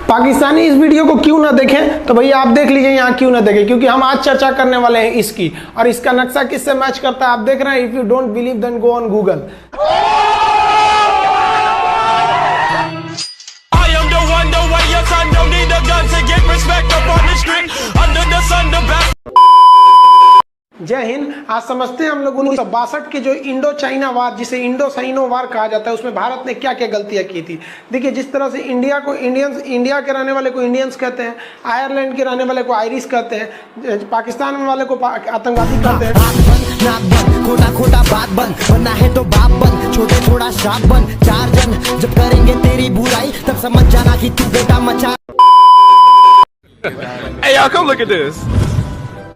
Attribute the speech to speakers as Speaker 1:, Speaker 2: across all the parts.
Speaker 1: पाकिस्तानी इस वीडियो को क्यों ना देखें, तो भैया आप देख लीजिए यहाँ क्यों ना देखें, क्योंकि हम आज चर्चा करने वाले हैं इसकी, और इसका नक्शा किससे मैच करता है आप देख रहे हैं। If you don't believe then go on Google. जय हिंद। आज समझते हैं हम लोग 1962 के जो इंडो चाइना वार, जिसे इंडो साइनो वार कहा जाता है, उसमें भारत ने क्या क्या गलतियां की थी। देखिए, जिस तरह से इंडिया को इंडियंस, इंडिया के रहने वाले को इंडियंस कहते हैं, आयरलैंड के रहने वाले को आयरिश कहते हैं, पाकिस्तान वाले को आतंकवादी कहते हैं।
Speaker 2: खोटा खोटा बात बन, बनना है तो बाप बन, छोटे थोड़ा शाप बन, चार जन जब करेंगे तेरी बुराई तब समझ जाना कि तू बेटा मचा।
Speaker 3: Hey y'all, come look at this.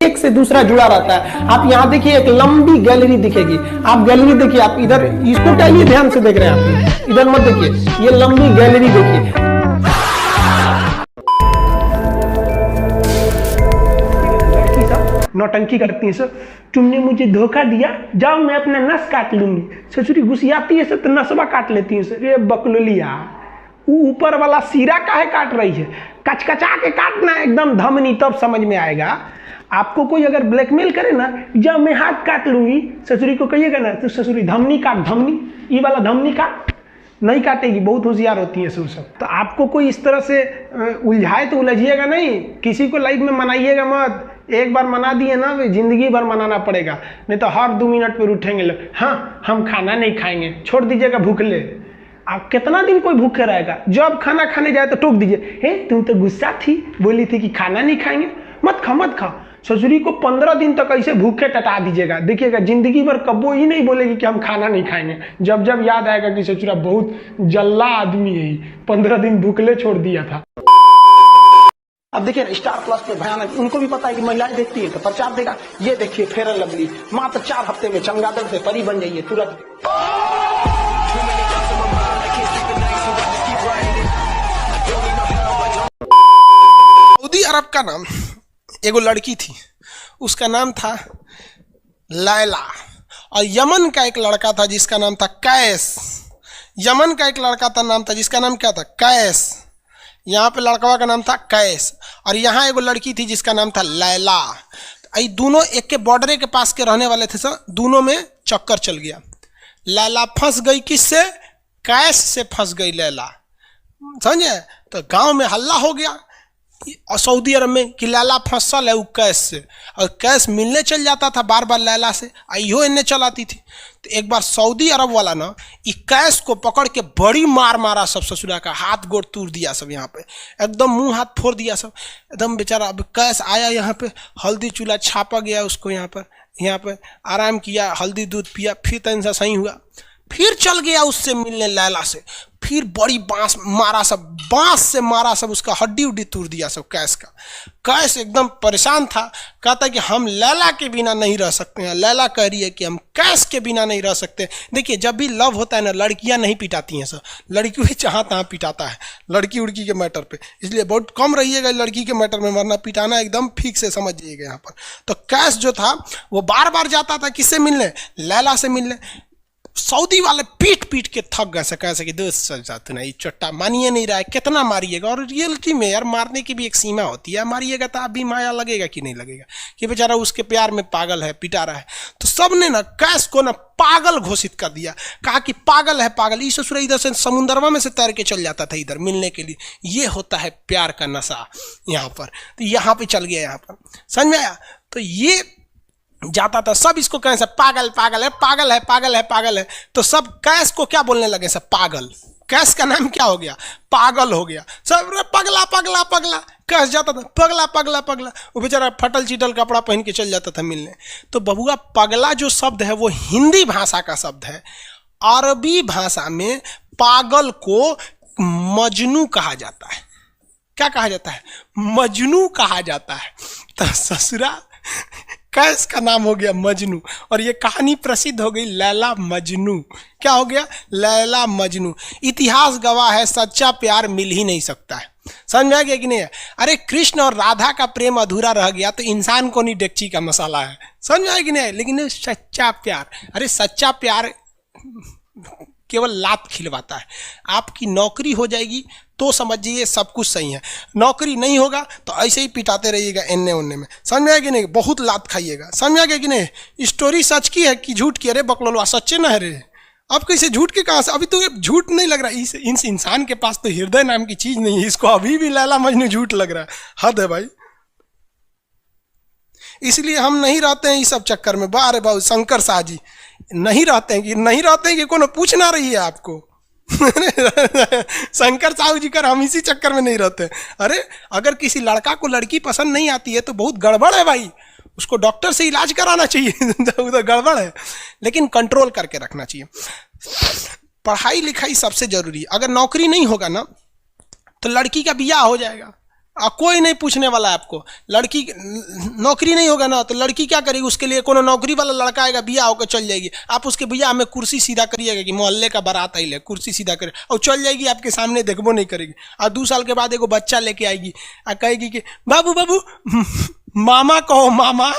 Speaker 1: एक से दूसरा जुड़ा रहता है। आप यहाँ देखिए, एक लंबी गैलरी दिखेगी। आप गैलरी देखिए, आप इधर इसको क्या ये ध्यान से देख रहे हैं, आप इधर मत देखिए, ये लंबी गैलरी देखिए। नौटंकी करती है सर, तुमने मुझे धोखा दिया, जाओ मैं अपना नस काट लूंगी। ससुरी घुसियाती है सर तो नसवा काट लेती है सर। ये बकलोलिया, ऊपर वाला सिरा काहे काट रही है, कचकचा के काटना एकदम धमनी, तब समझ में आएगा। आपको कोई अगर ब्लैकमेल करे ना, जब मैं हाथ काट लूंगी, ससुरी को कहिएगा ना तो ससुरी धमनी काट, धमनी, ये वाला धमनी काट, नहीं काटेगी, बहुत होशियार होती है सब। तो आपको कोई इस तरह से उलझाए तो उलझिएगा नहीं, किसी को लाइफ में मनाइएगा मत। एक बार मना दिए ना, वे जिंदगी भर मनाना पड़ेगा, नहीं तो हर 2 मिनट पर उठेंगे लोग, हाँ हम खाना नहीं खाएंगे, छोड़ दीजिएगा भूखले। आप कितना दिन कोई भूखे रहेगा। जब खाना खाने जाए तो टोक दीजिए, हे तुम तो गुस्सा थी, बोली थी कि खाना नहीं खाएंगे, मत खा। ससुरी को 15 दिन तक ऐसे भूखे टटा दीजिएगा, देखिएगा जिंदगी भर कबो ही नहीं बोलेगी कि हम खाना नहीं खाएंगे। जब जब याद आएगा कि ससुरा बहुत जल्ला आदमी है, 15 दिन भूखले छोड़ दिया था। अब देखिए स्टार प्लस पे भयानक, उनको भी पता है कि महिलाएं देखती है तो प्रचार देगा। ये देखिए फेयर एंड लवली, मात्र 4 हफ्ते में चमगादड़ से परी बन जाइए तुरंत। सऊदी अरब का नाम एगो लड़की थी, उसका नाम था लैला, और यमन का एक लड़का था जिसका नाम था कैस। यमन का एक लड़का था, नाम था जिसका नाम क्या था, कैस। यहाँ पे लड़का का नाम था कैस, और यहाँ एगो लड़की थी जिसका नाम था लैला। ये दोनों एक के बॉर्डर के पास के रहने वाले थे सर, दोनों में चक्कर चल गया। लैला फंस गई किससे, कैस से फंस गई लैला, समझे। तो गांव में हल्ला हो गया और सऊदी अरब में कि लैला फंसल है वो कैस से, और कैस मिलने चल जाता था बार बार लैला से, आइयो इन्हें चलाती थी। तो एक बार सऊदी अरब वाला ना ये कैस को पकड़ के बड़ी मार मारा, सब ससुरा का हाथ गोड़ तोड़ दिया, सब यहाँ पे एकदम मुंह हाथ फोड़ दिया सब एकदम बेचारा। अब कैस आया यहाँ पे, हल्दी चूल्हा छापा गया उसको, यहाँ पर आराम किया, हल्दी दूध पिया, फिर तन सा सही हुआ, फिर चल गया उससे मिलने लैला से, फिर बड़ी बांस मारा, सब बांस से मारा, सब उसका हड्डी उड्डी तोड़ दिया सब कैस का। कैस एकदम परेशान था, कहता कि हम लैला के बिना नहीं रह सकते हैं। लैला कह रही है कि हम कैस के बिना नहीं रह सकते। देखिए जब भी लव होता है ना, लड़कियां नहीं पिटाती हैं सर, लड़की भी जहाँ तहाँ पिटाता है लड़की उड़की के मैटर पे, इसलिए बहुत कम रहिएगा लड़की के मैटर में, वरना पिटाना एकदम ठीक से समझ जाइएगा यहाँ पर। तो कैस जो था वो बार बार जाता था किससे मिलने, लैला से मिलने। सऊदी वाले पीट पीट के थक गए, कैसे कि दोस्त साथ नहीं चट्टा मानिए नहीं रहा है, कितना मारिएगा। और रियलिटी में यार मारने की भी एक सीमा होती है, मारिएगा तो अभी माया लगेगा कि नहीं लगेगा कि बेचारा उसके प्यार में पागल है, पिटा रहा है। तो सब ने ना कैस को ना पागल घोषित कर दिया, कहा कि पागल है पागल। इस ससुरा इधर से समुंदरवा में से तैर के चल जाता था इधर मिलने के लिए। ये होता है प्यार का नशा यहाँ पर। तो यहाँ पे चल गया, यहाँ पर समझ में आया। तो ये जाता था, सब इसको कहें सब पागल पागल है, पागल है, पागल है, पागल है। तो सब कैस को क्या बोलने लगे, सब पागल। कैस का नाम क्या हो गया, पागल हो गया। सब पगला पगला पगला, कैस जाता था पगला पगला पगला। वो बेचारा फटल चिटल कपड़ा पहन के चल जाता था मिलने। तो बबुआ पगला जो शब्द है वो हिंदी भाषा का शब्द है। अरबी भाषा में पागल को मजनू कहा जाता है। क्या कहा जाता है, मजनू कहा जाता है। तो ससुरा कैस का नाम हो गया मजनू, और ये कहानी प्रसिद्ध हो गई लैला मजनू। क्या हो गया, लैला मजनू। इतिहास गवाह है सच्चा प्यार मिल ही नहीं सकता है, समझ में आ गया कि नहीं है। अरे कृष्ण और राधा का प्रेम अधूरा रह गया तो इंसान को नहीं डेगची का मसाला है, समझ में आया कि नहीं। लेकिन सच्चा प्यार, अरे सच्चा प्यार केवल लात खिलवाता है। आपकी नौकरी हो जाएगी तो समझिए सब कुछ सही है, नौकरी नहीं होगा तो ऐसे ही पिटाते रहिएगा एन्ने ओन्ने में, समझ में आया कि नहीं, बहुत लात खाइएगा, समझ में आ गया कि नहीं। स्टोरी सच की है कि झूठ की? अरे बकलोलवा सच्चे ना है रे, अब कैसे झूठ के कहाँ से? अभी तो झूठ नहीं लग रहा, इस इंसान के पास तो हृदय नाम की चीज नहीं है, इसको अभी भी लैला मजनू झूठ लग रहा है, हद है भाई। इसलिए हम नहीं रहते हैं इस सब चक्कर में। बारे बाबू शंकर शाह जी नहीं रहते हैं कि कोनो पूछ ना रही है आपको। शंकर साहू जी कर हम इसी चक्कर में नहीं रहते। अरे अगर किसी लड़का को लड़की पसंद नहीं आती है तो बहुत गड़बड़ है भाई, उसको डॉक्टर से इलाज कराना चाहिए। उधर गड़बड़ है, लेकिन कंट्रोल करके रखना चाहिए। पढ़ाई लिखाई सबसे जरूरी। अगर नौकरी नहीं होगा ना तो लड़की का बियाह हो जाएगा, कोई नहीं पूछने वाला है आपको। लड़की नौकरी नहीं होगा ना तो लड़की क्या करेगी, उसके लिए कोनो नौकरी वाला लड़का आएगा, बियाह होकर चल जाएगी। आप उसके बियाह में कुर्सी सीधा करिएगा कि मोहल्ले का बारात आई ले, कुर्सी सीधा करे और चल जाएगी, आपके सामने देखबो नहीं करेगी। और 2 साल के बाद एगो बच्चा लेके आएगी और कहेगी कि बाबू बाबू मामा कहो मामा।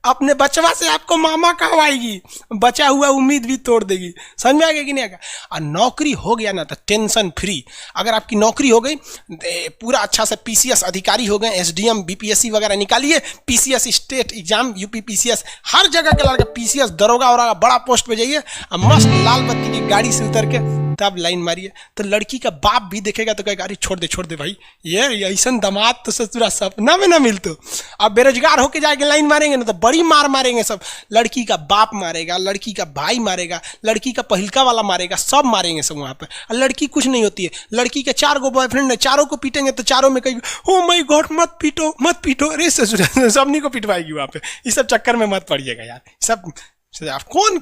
Speaker 1: अपने बचवा से आपको मामा कहवाएगी, बचा हुआ उम्मीद भी तोड़ देगी, समझ में आ गया कि नहीं आएगा। और नौकरी हो गया ना तो टेंशन फ्री। अगर आपकी नौकरी हो गई, पूरा अच्छा से पीसीएस अधिकारी हो गए, एसडीएम बीपीएससी वगैरह निकालिए, PCS state exam UP PCS हर जगह के लड़का पीसीएस दरोगा और बड़ा पोस्ट पे जाइए और मस्त लाल बत्ती की गाड़ी से उतर के तब लाइन मारिए। तो लड़की का बाप भी देखेगा तो कहेगा अरे छोड़ दे भाई, ये ऐसा दामाद तो ससुरा सपना में ना मिलतो। अब बेरोजगार होके जाके लाइन मारेंगे ना तो बड़ी मार मारेंगे सब। लड़की का बाप मारेगा, लड़की का भाई मारेगा, लड़की का पहिलका वाला मारेगा, सब मारेंगे सब वहाँ पे। और लड़की कुछ नहीं होती है, लड़की के 4 गो बॉयफ्रेंड है, चारों को पीटेंगे तो चारों में कहेगी ओ माय गॉड मत पीटो। अरे ससुरा सबनी को पिटवाएगी वहाँ पे। इस सब चक्कर में मत पड़िएगा यार। सब कौन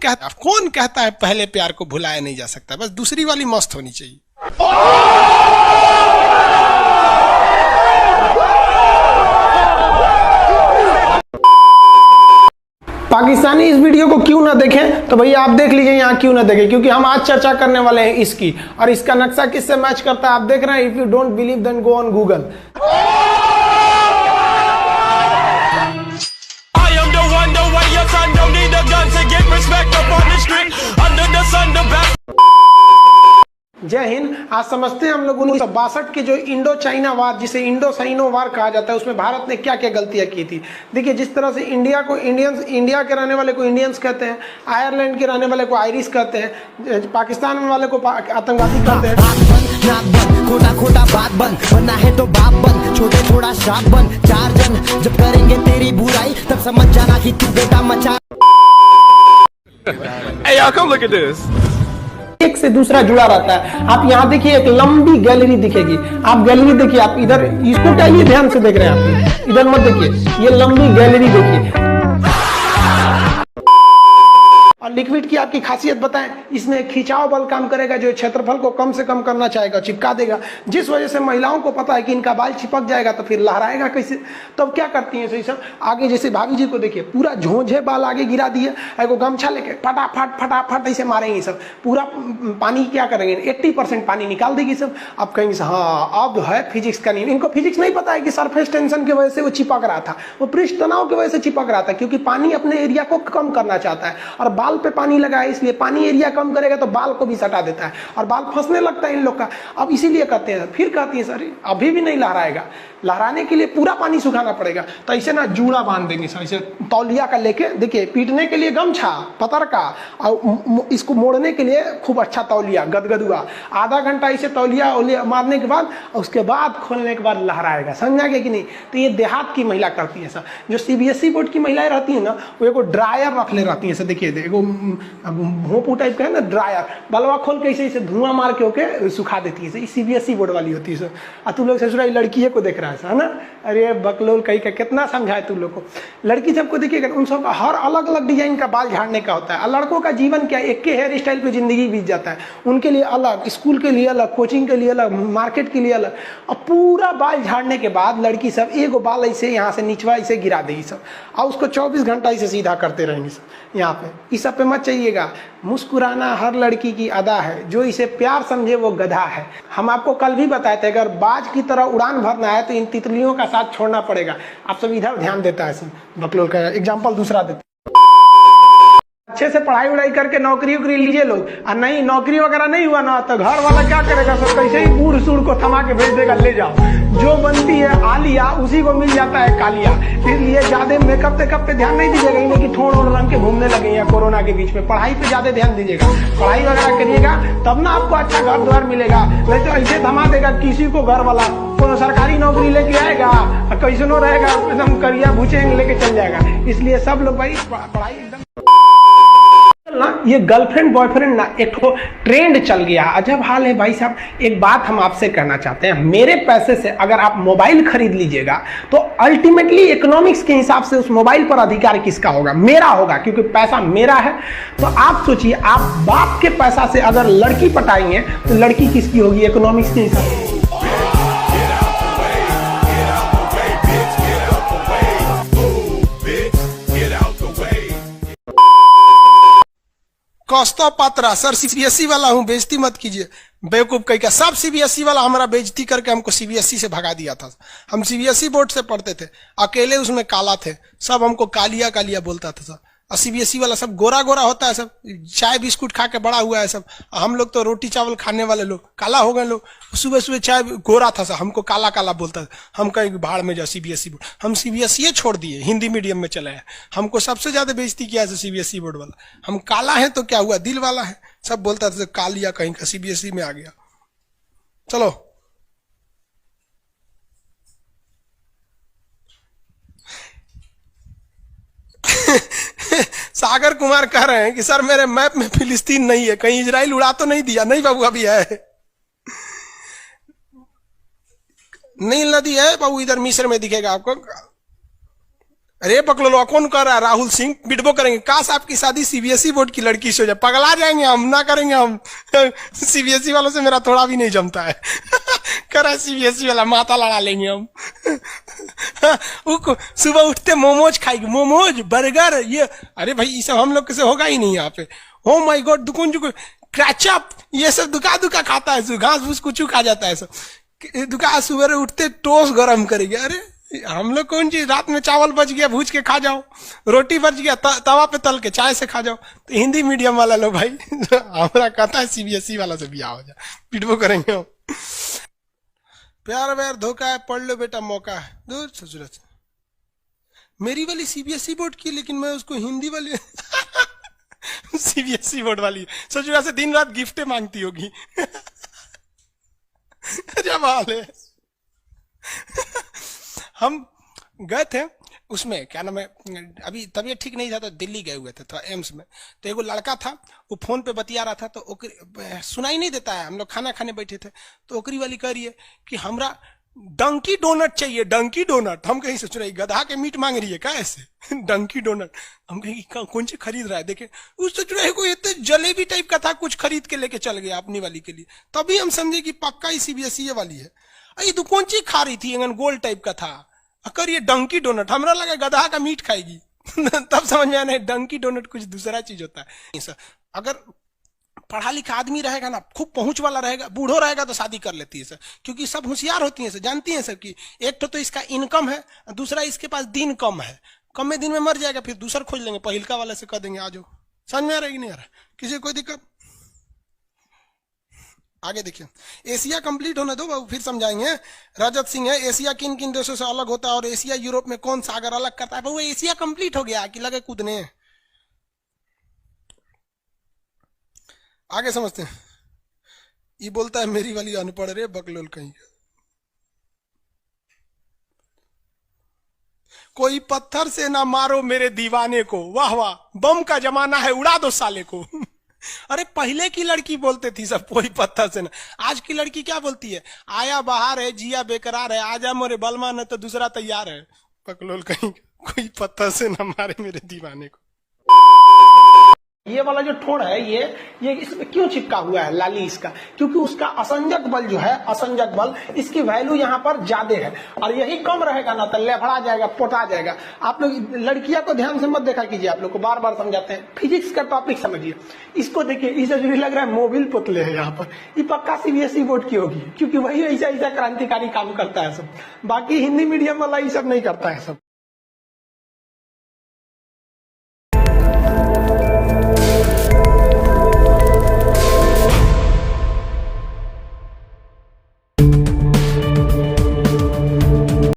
Speaker 1: कहता है पहले प्यार को भुलाया नहीं जा सकता, बस दूसरी वाली मस्त होनी चाहिए। पाकिस्तानी इस वीडियो को क्यों ना देखें तो भैया आप देख लीजिए यहाँ क्यों ना देखें, क्योंकि हम आज चर्चा करने वाले हैं इसकी, और इसका नक्शा किससे मैच करता है आप देख रहे हैं। If you don't believe then go on Google. जय हिंद। आज समझते हैं हम लोग 1962 के जो इंडो चाइना वार, जिसे इंडो साइनो वार कहा जाता है, उसमें भारत ने क्या क्या गलतियां की थी। देखिए जिस तरह से इंडिया को इंडियंस, इंडिया के रहने वाले को इंडियंस कहते हैं, आयरलैंड के रहने वाले को आयरिश कहते हैं, पाकिस्तान वाले को आतंकवादी कहते हैं।
Speaker 2: खोटा खोटा बात बन, बनना है तो बाप बन, छोटे थोड़ा शाप बन, 4 जन जब करेंगे तेरी बुराई तब समझ जाना कि तू बेटा मचा।
Speaker 3: Hey y'all, come look at this.
Speaker 1: एक से दूसरा जुड़ा रहता है। आप यहाँ देखिए एक लंबी गैलरी दिखेगी, आप गैलरी देखिए, आप इधर इसको क्या ये ध्यान से देख रहे हैं, आप इधर मत देखिए, ये लंबी गैलरी देखिए। और लिक्विड की आपकी खासियत बताएं, इसमें खिंचाव बल काम करेगा जो क्षेत्रफल को कम से कम करना चाहेगा, चिपका देगा, जिस वजह से महिलाओं को पता है कि इनका बाल चिपक जाएगा तो फिर लहराएगा कैसे। तब क्या करती हैं सही सब आगे, जैसे भाभी जी को देखिए पूरा झोंझे बाल आगे गिरा दिए, एगो गमछा लेके फटाफट ऐसे मारेंगे सब, पूरा पानी क्या करेंगे 80% पानी निकाल देगी सब। अब कहेंगे हाँ अब है फिजिक्स का नियम। इनको फिजिक्स नहीं पता है कि सरफेस टेंशन की वजह से वो चिपक रहा था, वो पृष्ठ तनाव की वजह से चिपक रहा था, क्योंकि पानी अपने एरिया को कम करना चाहता है और बाल पे पानी लगा है, इसलिए पानी एरिया कम करेगा तो बाल को भी सटा देता है और बाल फंसने लगता है इन लोग का। अब इसीलिए कहते हैं, फिर कहती है सर अभी भी नहीं लहराएगा, लहराने के लिए पूरा पानी सुखाना पड़ेगा। तो ऐसे ना जूड़ा बांध देंगे सर, ऐसे तौलिया का लेके, देखिए पीटने के लिए गमछा पतर का, और इसको मोड़ने के लिए खूब अच्छा तौलिया गदगदुआ, आधा घंटा ऐसे तौलिया मारने के बाद उसके बाद खोलने के बाद लहराएगा। समझा गया कि नहीं। तो ये देहात की महिला करती है सर। जो सीबीएसई बोर्ड की महिलाएं रहती है ना, वो एगो ड्रायर रख ले रहती है सर, देखिए एगो भोंपू टाइप का है ना ड्रायर, बलवा खोल के ऐसे धुआं मार के होके सुखा देती है। सीबीएसई बोर्ड वाली होती है सर। और तू लोग ससुरा लड़की को देख रहा है ना, अरे बकलोल कहीं का कितना समझाए तू लोग को। लड़की सबको देखिएगा उन सबका हर अलग अलग डिजाइन का बाल झाड़ने का होता है। और लड़कों का जीवन क्या, एक के हेयर स्टाइल पे जिंदगी बीत जाता है। उनके लिए अलग, स्कूल के लिए अलग, कोचिंग के लिए अलग, मार्केट के लिए अलग। और पूरा बाल झाड़ने के बाद लड़की सब एगो बाल ऐसे यहाँ से निचवा ऐसे गिरा देगी सब, और उसको 24 घंटा ऐसे सीधा करते रहेंगे सब। यहाँ पे इस सब पे मत चाहिएगा। मुस्कुराना हर लड़की की अदा है, जो इसे प्यार समझे वो गधा है। हम आपको कल भी बताए थे, अगर बाज की तरह उड़ान भरना है तो इन तितलियों का साथ छोड़ना पड़ेगा। आप सब इधर ध्यान देता है सब, बकलोल का एग्जाम्पल दूसरा देते।
Speaker 3: अच्छे से पढ़ाई उड़ाई करके नौकरी उकरी लीजिए लोग, और नहीं नौकरी वगैरह नहीं हुआ ना तो घर वाला क्या करेगा सब, कैसे ही बूढ़ सूढ़ को थमा के भेज देगा, ले जाओ जो बनती है आलिया उसी को मिल जाता है कालिया। इसलिए ज्यादा मेकअप टेकअप पे ध्यान नहीं दीजिएगा, इन्हें कि ठोड़ ओढ़ रंग के घूमने लगे हैं कोरोना के बीच में। पढ़ाई पे ज्यादा ध्यान दीजिएगा, पढ़ाई वगैरह करिएगा तब ना आपको अच्छा घर द्वार मिलेगा, नहीं तो ऐसे थमा देगा किसी को घर वाला। कोनो सरकारी नौकरी लेके आएगा कैसनो रहेगा, एकदम करिया भूचेंग लेके चल जाएगा। इसलिए सब लोग भाई पढ़ाई एकदम ना, ये गर्लफ्रेंड बॉयफ्रेंड ना एक तो ट्रेंड चल गया, अजब हाल है भाई साहब। एक बात हम आपसे कहना चाहते हैं, मेरे पैसे से अगर आप मोबाइल खरीद लीजिएगा तो अल्टीमेटली इकोनॉमिक्स के हिसाब से उस मोबाइल पर अधिकार किसका होगा? मेरा होगा, क्योंकि पैसा मेरा है। तो आप सोचिए, आप बाप के पैसा से अगर लड़की पटाएंगे तो लड़की किसकी होगी इकोनॉमिक्स के हिसाब से?
Speaker 1: कौस्तो पात्रा सर सीबीएसई वाला हूँ, बेइज्जती मत कीजिए। बेवकूफ कहीं का, सब सीबीएसई वाला हमारा बेइज्जती करके हमको सीबीएसई से भगा दिया था। हम सीबीएसई बोर्ड से पढ़ते थे, अकेले उसमें काला थे, सब हमको कालिया कालिया बोलता था सब। और सीबीएसई वाला सब गोरा गोरा होता है, सब चाय बिस्कुट खा के बड़ा हुआ है सब। हम लोग तो रोटी चावल खाने वाले लोग काला हो गए लोग। सुबह सुबह चाय गोरा था सब, हमको काला काला बोलता था। हम कहीं भाड़ में जाओ सीबीएसई बोर्ड, हम सीबीएसई छोड़ दिए, हिंदी मीडियम में चले हैं। हमको सबसे ज्यादा बेइज्जती किया है सीबीएसई बोर्ड वाला। हम काला है तो क्या हुआ, दिल वाला है, सब बोलता था कालिया कहीं का, सीबीएसई में आ गया। चलो सागर कुमार कह रहे हैं कि सर मेरे मैप में फिलिस्तीन नहीं है, कहीं इजराइल उड़ा तो नहीं दिया? नहीं बाबू, अभी है, नील नदी है बाबू, इधर मिस्र में दिखेगा आपको। अरे पकड़ो, कौन कर रहा है? राहुल सिंह बिटबो करेंगे। काश आपकी शादी सीबीएसई बोर्ड की लड़की से हो जाए, पगला जाएंगे हम, ना करेंगे हम। सीबीएसई वालों से मेरा थोड़ा भी नहीं जमता है। करा सीबीएसई वाला, माता लड़ा लेंगे हम। सुबह उठते मोमोज खाएगी, मोमोज बर्गर ये। अरे भाई ये सब हम लोग कैसे होगा ही नहीं यहाँ पे। ओ माय गॉड, दुकान जो क्रैचअप ये सब दुका दुका खाता है, घास फूस कुछ खा जाता है सब। दुका सुबह उठते टोस्ट गरम करेंगे। अरे हम लोग कौन चीज, रात में चावल बच गया भूज के खा जाओ, रोटी बच गया तवा पे तल के चाय से खा जाओ। तो हिंदी मीडियम वाला लोग भाई हमारा कहता है सीबीएसई वाला से बिया हो जाए, पिटबो करेंगे हम। प्यार व्यार धोखा है, पढ़ लो बेटा मौका है। दूर ससुरा से मेरी वाली सीबीएसई बोर्ड की, लेकिन मैं उसको हिंदी वाली सीबीएसई बोर्ड वाली ससुरा से दिन रात गिफ्टें मांगती होगी। जब हाल है। हम गए थे उसमें, क्या नाम है, अभी तबीयत ठीक नहीं था तो दिल्ली गए हुए थे, तो एम्स में। तो एगो लड़का था, वो फोन पे बतिया रहा था, तो सुनाई नहीं देता है। हम लोग खाना खाने बैठे थे, तो ओकरी वाली कह रही है कि हमरा डंकी डोनट चाहिए, डंकी डोनट। हम कहीं सोच रहे गधा के मीट मांग रही है क्या ऐसे? डंकी डोनट। हम कहीं कौन से खरीद रहा है, देखे उस सोच रहे कोई इतने जलेबी टाइप का था, कुछ खरीद के लेके चल गया अपनी वाली के लिए। तभी हम समझे कि पक्का ही सीबीएसई वाली है। अरे तो कौन चीज खा रही थी, गोल टाइप का था, अकर ये डंकी डोनट। हमरा लगा गधा का मीट खाएगी। तब समझ में आया डंकी डोनट कुछ दूसरा चीज होता है। अगर पढ़ा लिखा आदमी रहेगा ना, खूब पहुंच वाला रहेगा, बूढ़ो रहेगा तो शादी कर लेती है सर, क्योंकि सब होशियार होती है सर, जानती हैं सर कि एक तो इसका इनकम है, दूसरा इसके पास दिन कम है, कम में दिन में मर जाएगा, फिर दूसरा खोज लेंगे, पहिलका वाले से कह देंगे आ जाओ। समझ में आ रहा है कि नहीं आ रहा? किसी को कोई दिक्कत? आगे देखिए, एशिया कंप्लीट होने दो बाबू, फिर समझाएंगे। रजत सिंह है, एशिया किन किन देशों से अलग होता है और एशिया यूरोप में कौन सागर अलग करता है? बाबू एशिया कंप्लीट हो गया कि लगे कूदने? आगे समझते हैं। ये बोलता है मेरी वाली अनपढ़ रे बकलोल कहीं। कोई पत्थर से ना मारो मेरे दीवाने को, वाह वाह, बम का जमाना है उड़ा दो साले को। अरे पहले की लड़की बोलते थी सब कोई पत्थर से ना, आज की लड़की क्या बोलती है? आया बाहर है, जिया बेकरार है, आजा मोरे बलमा न तो दूसरा तैयार है। पकलोल कहीं, कोई पत्थर से ना मारे मेरे दीवाने को।
Speaker 3: ये वाला जो ठोड़ है ये इसमें क्यों चिपका हुआ है लाली इसका? क्योंकि उसका असंजक बल जो है, असंजक बल, इसकी वैल्यू यहाँ पर ज्यादा है, और यही कम रहेगा ना तो लेफड़ा जाएगा, पोटा जाएगा। आप लोग लड़कियां को ध्यान से मत देखा कीजिए, आप लोग को बार बार समझाते हैं। फिजिक्स का टॉपिक समझिए, इसको देखिए, इसे जो लग रहा है मोबिल पुतले है यहाँ पर, ये पक्का सीबीएसई बोर्ड की होगी, क्योंकि वही ऐसा ऐसा क्रांतिकारी काम करता है सब। बाकी हिंदी मीडियम वाला ये सब नहीं करता है सब।